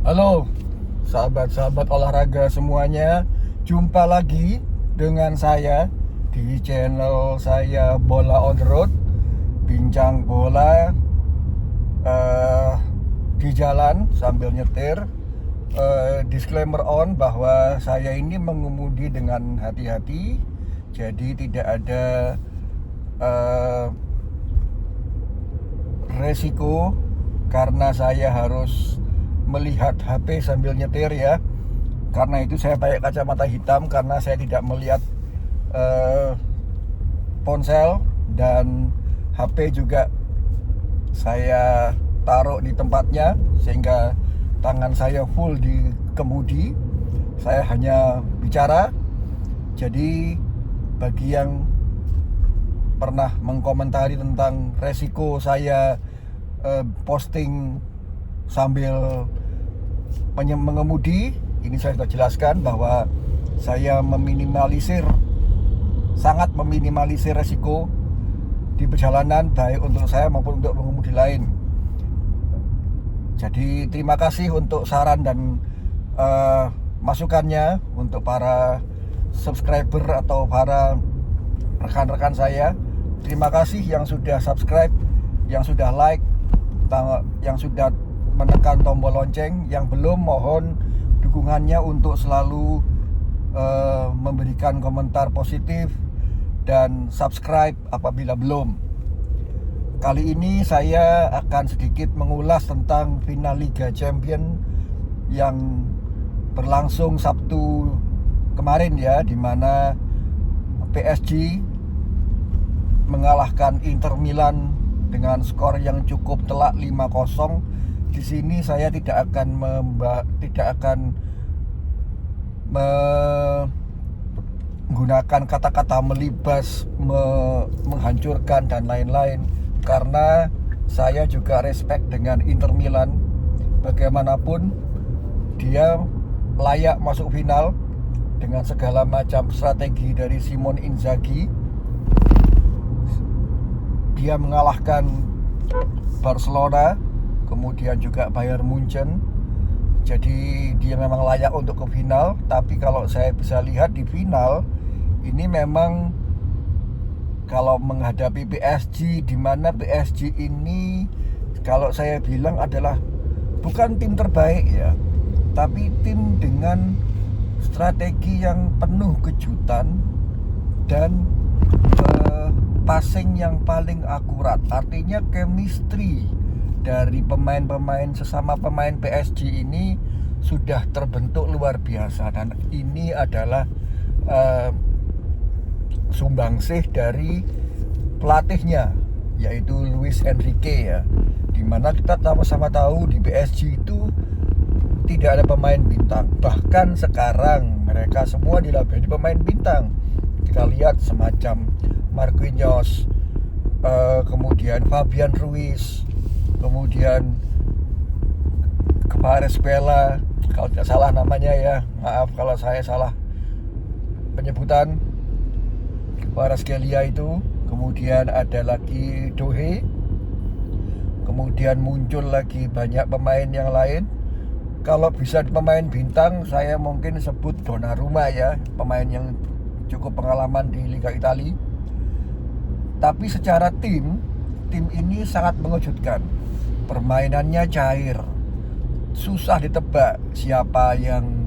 Halo sahabat-sahabat olahraga semuanya, jumpa lagi dengan saya di channel saya Bola on the Road. Bincang bola di jalan sambil nyetir. Disclaimer on bahwa saya ini mengemudi dengan hati-hati, jadi tidak ada resiko karena saya harus melihat HP sambil nyetir ya. Karena itu saya pakai kacamata hitam karena saya tidak melihat ponsel, dan HP juga saya taruh di tempatnya sehingga tangan saya full di kemudi. Saya hanya bicara. Jadi bagi yang pernah mengkomentari tentang resiko saya posting sambil mengemudi, ini saya sudah jelaskan bahwa saya sangat meminimalisir resiko di perjalanan, baik untuk saya maupun untuk pengemudi lain. Jadi terima kasih untuk saran dan masukannya untuk para subscriber atau para rekan-rekan saya. Terima kasih yang sudah subscribe, yang sudah like, yang sudah menekan tombol lonceng. Yang belum, mohon dukungannya untuk selalu memberikan komentar positif dan subscribe apabila belum. Kali ini saya akan sedikit mengulas tentang final Liga Champion yang berlangsung Sabtu kemarin ya, di mana PSG mengalahkan Inter Milan dengan skor yang cukup telak 5-0. Di sini saya tidak akan menggunakan kata-kata melibas, menghancurkan dan lain-lain, karena saya juga respect dengan Inter Milan. Bagaimanapun dia layak masuk final dengan segala macam strategi dari Simone Inzaghi. Dia mengalahkan Barcelona, kemudian juga Bayern Munchen. Jadi dia memang layak untuk ke final. Tapi kalau saya bisa lihat di final ini memang kalau menghadapi PSG, di mana PSG ini kalau saya bilang adalah bukan tim terbaik ya, tapi tim dengan strategi yang penuh kejutan dan passing yang paling akurat. Artinya chemistry dari pemain-pemain, sesama pemain PSG ini sudah terbentuk luar biasa, dan ini adalah sumbangsih dari pelatihnya, yaitu Luis Enrique ya. Dimana kita sama-sama tahu di PSG itu tidak ada pemain bintang. Bahkan sekarang mereka semua dilabeli pemain bintang. Kita lihat semacam Marquinhos, kemudian Fabian Ruiz, kemudian Kvaratskhelia, kalau tidak salah namanya ya, maaf kalau saya salah penyebutan. Kvaratskhelia itu, kemudian ada lagi Dohe, kemudian muncul lagi banyak pemain yang lain. Kalau bisa pemain bintang, saya mungkin sebut Donnarumma ya, pemain yang cukup pengalaman di Liga Italia. Tapi secara tim ini sangat mengejutkan. Permainannya cair, susah ditebak siapa yang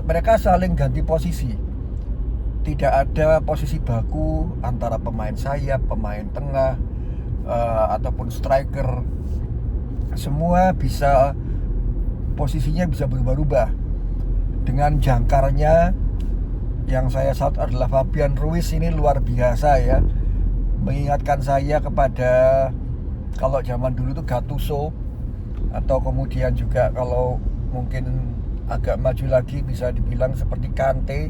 mereka saling ganti posisi. Tidak ada posisi baku antara pemain sayap, pemain tengah, ataupun striker. Semua bisa, posisinya bisa berubah-ubah. Dengan jangkarnya yang saya salut adalah Fabian Ruiz, ini luar biasa ya. Mengingatkan saya kepada kalau zaman dulu itu Gattuso, atau kemudian juga kalau mungkin agak maju lagi bisa dibilang seperti Kante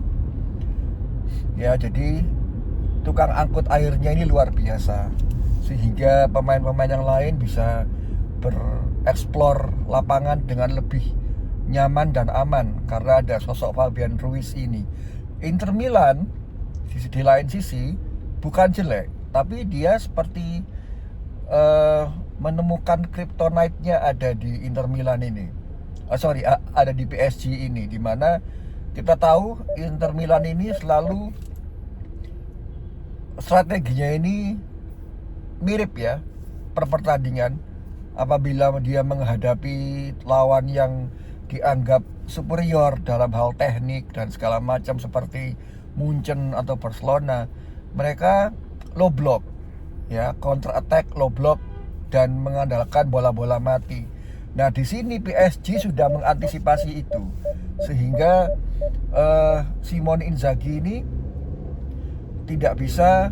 ya. Jadi tukang angkut airnya ini luar biasa, sehingga pemain-pemain yang lain bisa bereksplor lapangan dengan lebih nyaman dan aman karena ada sosok Fabian Ruiz ini. Inter Milan di lain sisi bukan jelek, tapi dia seperti menemukan kryptonite-nya ada di Inter Milan ini. ada di PSG ini, dimana kita tahu Inter Milan ini selalu strateginya ini mirip ya per pertandingan. Apabila dia menghadapi lawan yang dianggap superior dalam hal teknik dan segala macam seperti Munchen atau Barcelona, mereka low block ya, counter attack, low block, dan mengandalkan bola-bola mati. Nah, di sini PSG sudah mengantisipasi itu, sehingga Simone Inzaghi ini tidak bisa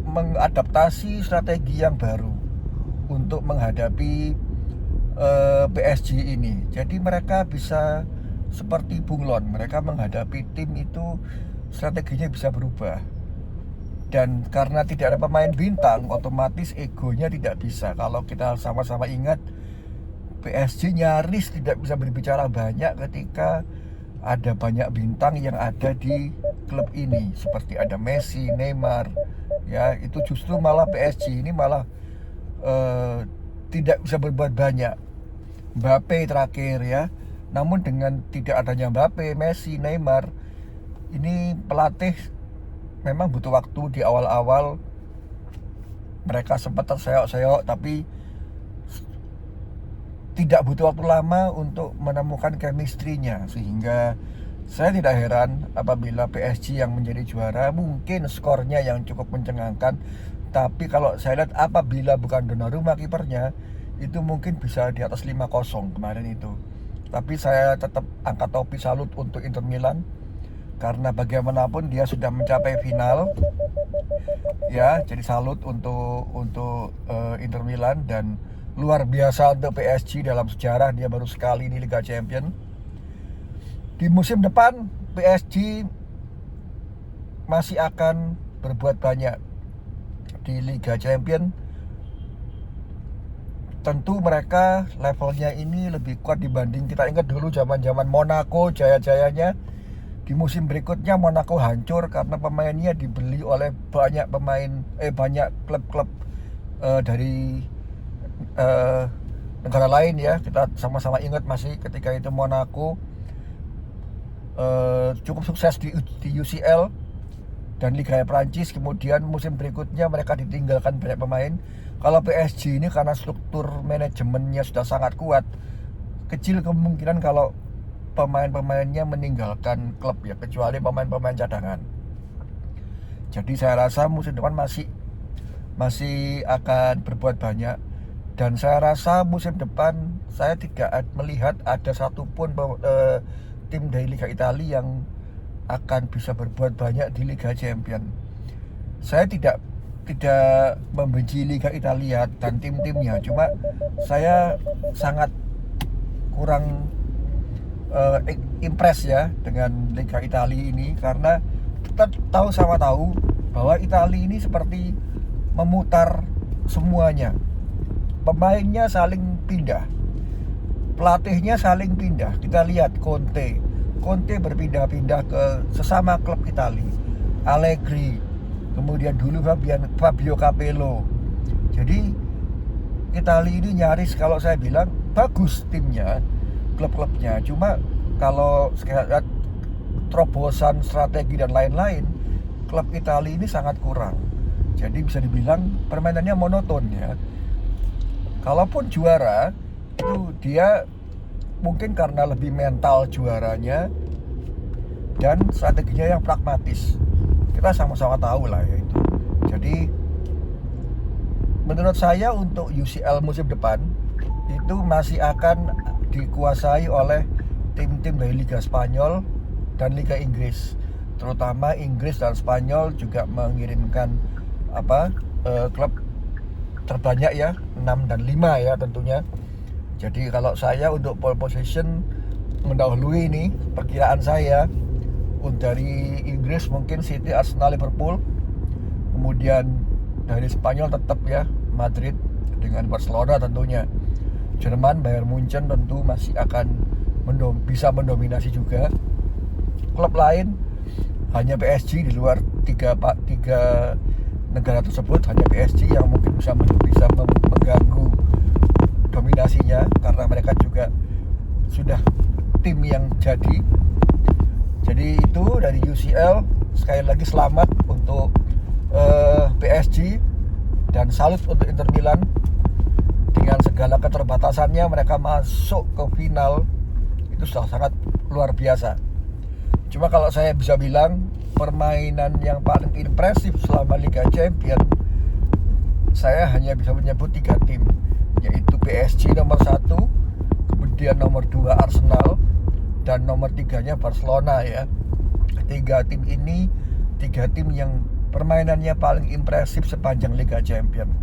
mengadaptasi strategi yang baru untuk menghadapi PSG ini. Jadi mereka bisa seperti bunglon, mereka menghadapi tim itu strateginya bisa berubah. Dan karena tidak ada pemain bintang, otomatis egonya tidak bisa. Kalau kita sama-sama ingat, PSG nyaris tidak bisa berbicara banyak ketika ada banyak bintang yang ada di klub ini, seperti ada Messi, Neymar, ya itu justru malah PSG ini malah tidak bisa berbuat banyak. Mbappe terakhir ya, namun dengan tidak adanya Mbappe, Messi, Neymar, ini pelatih memang butuh waktu di awal-awal. Mereka sempat terseok-seok, tapi tidak butuh waktu lama untuk menemukan chemistry-nya, sehingga saya tidak heran apabila PSG yang menjadi juara. Mungkin skornya yang cukup mencengangkan, tapi kalau saya lihat apabila bukan Donnarumma kipernya, itu mungkin bisa di atas 5-0 kemarin itu. Tapi saya tetap angkat topi salut untuk Inter Milan, karena bagaimanapun dia sudah mencapai final ya. Jadi salut untuk Inter Milan, dan luar biasa untuk PSG. Dalam sejarah dia baru sekali di Liga Champions. Di musim depan PSG masih akan berbuat banyak di Liga Champions. Tentu mereka levelnya ini lebih kuat dibanding, kita ingat dulu zaman-zaman Monaco jaya-jayanya. Di musim berikutnya Monaco hancur karena pemainnya dibeli oleh banyak klub-klub dari negara lain ya. Kita sama-sama ingat masih ketika itu Monaco cukup sukses di UCL dan Liga Prancis. Kemudian musim berikutnya mereka ditinggalkan banyak pemain. Kalau PSG ini karena struktur manajemennya sudah sangat kuat, kecil kemungkinan kalau pemain-pemainnya meninggalkan klub ya, kecuali pemain-pemain cadangan. Jadi saya rasa musim depan masih akan berbuat banyak. Dan saya rasa musim depan saya tidak melihat ada satupun tim dari Liga Italia yang akan bisa berbuat banyak di Liga Champions. Saya tidak membenci Liga Italia dan tim-timnya, cuma saya sangat kurang impress ya dengan Liga Italia ini, karena kita tahu bahwa Italia ini seperti memutar semuanya. Pemainnya saling pindah, pelatihnya saling pindah. Kita lihat Conte berpindah-pindah ke sesama klub Italia. Allegri, kemudian dulu Fabio Capello. Jadi Italia ini nyaris, kalau saya bilang bagus timnya, klub-klubnya, cuma kalau sekalian terobosan strategi dan lain-lain, klub Italia ini sangat kurang. Jadi bisa dibilang permainannya monoton ya. Kalaupun juara itu dia mungkin karena lebih mental juaranya dan strateginya yang pragmatis. Kita sama-sama tahu lah ya itu. Jadi menurut saya untuk UCL musim depan itu masih akan dikuasai oleh tim-tim dari Liga Spanyol dan Liga Inggris. Terutama Inggris dan Spanyol juga mengirimkan klub terbanyak ya, 6 dan 5 ya tentunya. Jadi kalau saya untuk pole position mendahului ini, perkiraan saya dari Inggris mungkin City, Arsenal, Liverpool. Kemudian dari Spanyol tetap ya Madrid dengan Barcelona tentunya. Jerman, Bayern Munchen tentu masih akan bisa mendominasi juga. Klub lain hanya PSG, di luar tiga negara tersebut hanya PSG yang mungkin bisa mengganggu dominasinya, karena mereka juga terjadi. Jadi itu dari UCL. Sekali lagi selamat untuk PSG dan salut untuk Inter Milan. Dengan segala keterbatasannya mereka masuk ke final, itu sudah sangat luar biasa. Cuma kalau saya bisa bilang permainan yang paling impresif selama Liga Champions, saya hanya bisa menyebut 3 tim, yaitu PSG nomor 1, kemudian nomor 2 Arsenal, dan nomor 3-nya Barcelona ya. 3 tim ini 3 tim yang permainannya paling impresif sepanjang Liga Champions.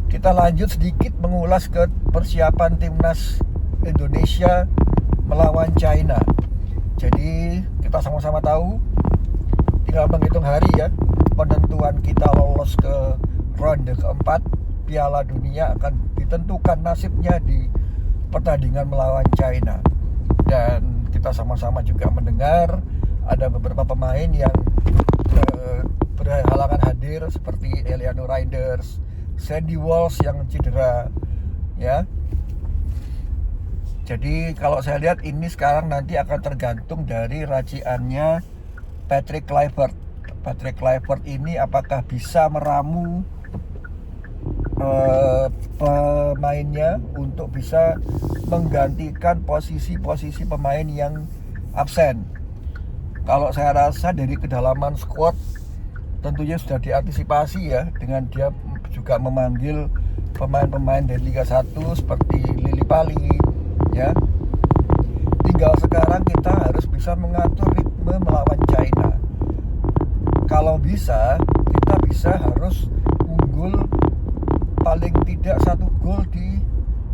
Kita lanjut sedikit mengulas ke persiapan timnas Indonesia melawan China. Jadi kita sama-sama tahu, tinggal menghitung hari ya, penentuan kita lolos ke ronde keempat Piala Dunia akan ditentukan nasibnya di pertandingan melawan China. Dan kita sama-sama juga mendengar ada beberapa pemain yang berhalangan hadir seperti Eliano Reinders, Sandy Walsh yang cedera ya. Jadi kalau saya lihat ini sekarang nanti akan tergantung dari raciannya Patrick Kluivert. Patrick Kluivert ini apakah bisa meramu pemainnya untuk bisa menggantikan posisi-posisi pemain yang absen. Kalau saya rasa dari kedalaman squad tentunya sudah diantisipasi ya, dengan dia juga memanggil pemain-pemain dari Liga 1 seperti Lili Pali ya. Tinggal sekarang kita harus bisa mengatur ritme melawan China. Kalau bisa, kita bisa harus unggul paling tidak 1 gol di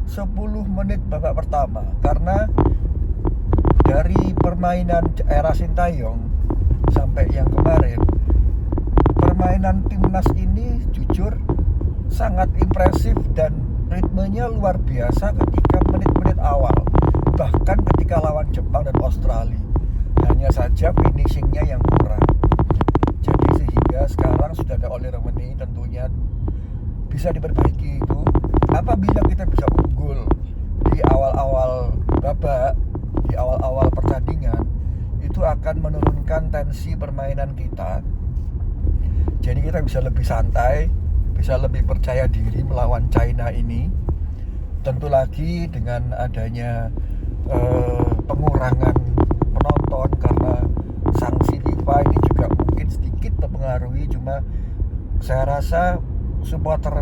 10 menit babak pertama. Karena dari permainan era Sintayong sampai yang kemarin, permainan timnas ini jujur sangat impresif dan ritmenya luar biasa ketika menit-menit awal, bahkan ketika lawan Jepang dan Australia. Hanya saja finishingnya yang kurang. Jadi sehingga sekarang sudah ada Oli Romeni, tentunya bisa diperbaiki itu. Apabila kita bisa unggul di awal-awal babak, di awal-awal pertandingan, itu akan menurunkan tensi permainan kita. Jadi kita bisa lebih santai, bisa lebih percaya diri melawan China ini. Tentu lagi dengan adanya pengurangan penonton karena sanksi FIFA ini juga mungkin sedikit mempengaruhi. Cuma saya rasa supporter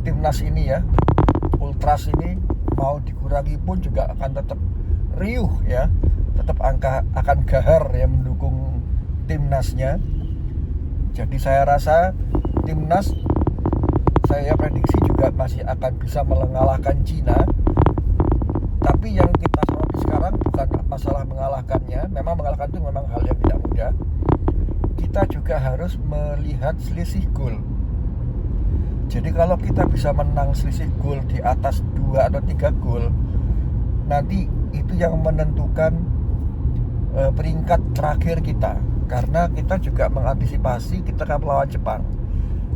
timnas ini ya, Ultras ini mau dikurangi pun juga akan tetap riuh ya, tetap akan gahar ya mendukung timnasnya. Jadi saya rasa timnas, saya prediksi juga masih akan bisa mengalahkan Cina. Tapi yang kita soroti sekarang bukan masalah mengalahkannya. Memang mengalahkan itu memang hal yang tidak mudah. Kita juga harus melihat selisih gol. Jadi kalau kita bisa menang selisih gol di atas 2 atau 3 gol, nanti itu yang menentukan peringkat terakhir kita. Karena kita juga mengantisipasi kita akan melawan Jepang.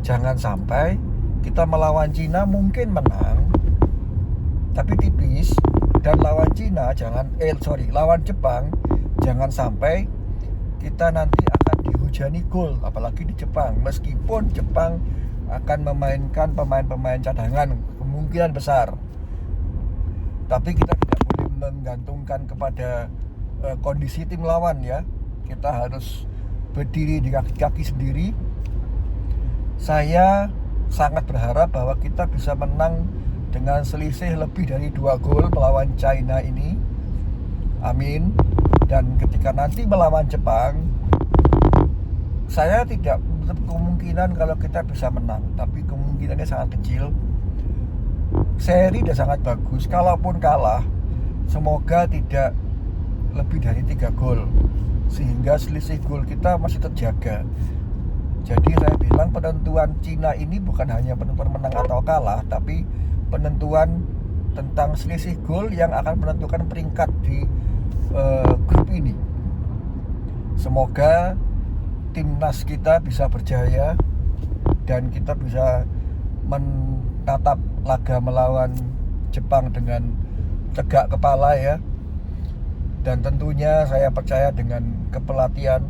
Jangan sampai kita melawan Cina mungkin menang tapi tipis, dan lawan Jepang jangan sampai kita nanti akan dihujani gol, apalagi di Jepang. Meskipun Jepang akan memainkan pemain-pemain cadangan kemungkinan besar, tapi kita tidak boleh menggantungkan kepada kondisi tim lawan ya. Kita harus berdiri di kaki-kaki sendiri. Saya sangat berharap bahwa kita bisa menang dengan selisih lebih dari 2 gol melawan China ini. Amin. Dan ketika nanti melawan Jepang, saya tidak menutup kemungkinan kalau kita bisa menang, tapi kemungkinannya sangat kecil. Seri sudah sangat bagus. Kalaupun kalah, semoga tidak lebih dari 3 gol, sehingga selisih gol kita masih terjaga. Jadi saya bilang penentuan Cina ini bukan hanya penentuan menang atau kalah, tapi penentuan tentang selisih gol yang akan menentukan peringkat di grup ini. Semoga timnas kita bisa berjaya dan kita bisa menatap laga melawan Jepang dengan tegak kepala ya. Dan tentunya saya percaya dengan kepelatihan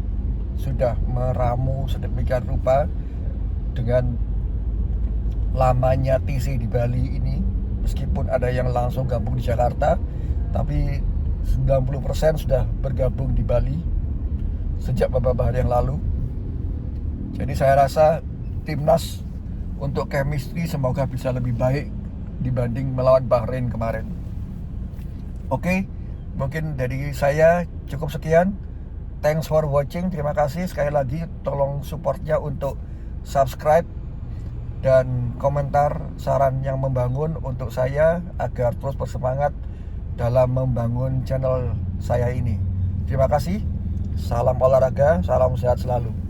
sudah meramu sedemikian rupa dengan lamanya TC di Bali ini, meskipun ada yang langsung gabung di Jakarta, tapi 90% sudah bergabung di Bali sejak beberapa hari yang lalu. Jadi saya rasa timnas untuk chemistry semoga bisa lebih baik dibanding melawan Bahrain kemarin. Oke, mungkin dari saya cukup sekian. Thanks for watching. Terima kasih sekali lagi. Tolong supportnya untuk subscribe dan komentar saran yang membangun untuk saya agar terus bersemangat dalam membangun channel saya ini. Terima kasih. Salam olahraga, salam sehat selalu.